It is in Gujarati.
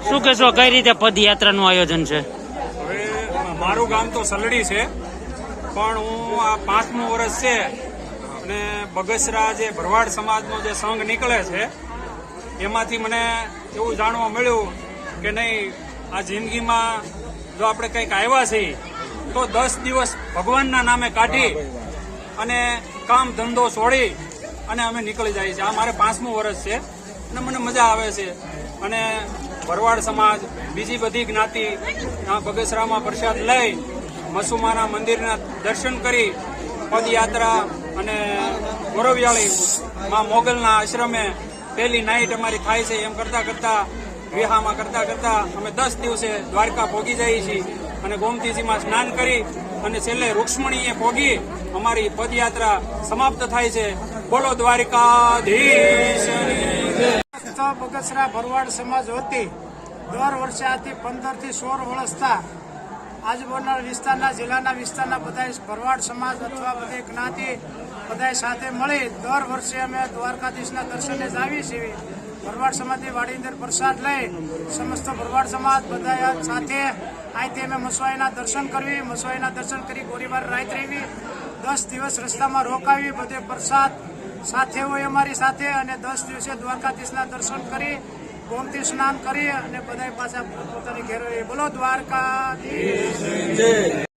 શું કહેશો, કઈ રીતે પદયાત્રાનું આયોજન છે? હવે મારું ગામ તો સલડી છે, પણ હું આ 5મું વર્ષ છે અને બગસરા જે ભરવાડ સમાજનો જે સંઘ નીકળે છે એમાંથી મને એવું જાણવા મળ્યું કે નહીં, આ જિંદગીમાં જો આપણે કંઈક આવ્યા છીએ તો 10 દિવસ ભગવાનના નામે કાઢી અને કામ ધંધો છોડી અને અમે નીકળી જઈએ છીએ. આ મારે 5મું વર્ષ છે અને મને મજા આવે છે. અને ભરવાડ સમાજ, બીજી બધી જ્ઞાતિ આ બગસરામાં પ્રસાદ લઈ મસુમાના મંદિરના દર્શન કરી પદયાત્રા અને ગોરવિયાળી માં મોગલના આશ્રમે પહેલી નાઈટ અમારી થાય છે. એમ કરતા કરતા વિહામાં કરતા કરતા અમે 10 દિવસે દ્વારકા પહોંચી જઈએ છીએ અને ગોમતીજીમાં સ્નાન કરી અને છેલ્લે રૂક્ષ્મણીએ પહોંચી અમારી પદયાત્રા સમાપ્ત થાય છે. બોલો દ્વારકાધીશ. બગસરા ભરવાડ સમાજ વતી દર વર્ષે આથી 15 થી 16 વર્ષથી આજુબાજુના વિસ્તારના જિલ્લાના વિસ્તારના બધા ભરવાડ સમાજ અથવા બધી જ્ઞાતિ બધા સાથે મળી દર વર્ષે અમે દ્વારકાધીશના દર્શને જ આવીએ છીએ. ભરવાડ સમાજની વાડી અંદર પ્રસાદ લઈ સમસ્ત ભરવાડ સમાજ બધા સાથે અહીંથી અમે મસવાઈના દર્શન કરવી, મસવાઈના દર્શન કરી ગોળીબાર રાત રહેવી, 10 દિવસ રસ્તામાં રોકાવી, બધે પ્રસાદ સાથે હોય અમારી સાથે અને 10 દિવસે દ્વારકાધીશના દર્શન કરી ગોમતી સ્નાન કરી અને બધા પાછા પોતાની ઘેર. બોલો દ્વારકાધીશ.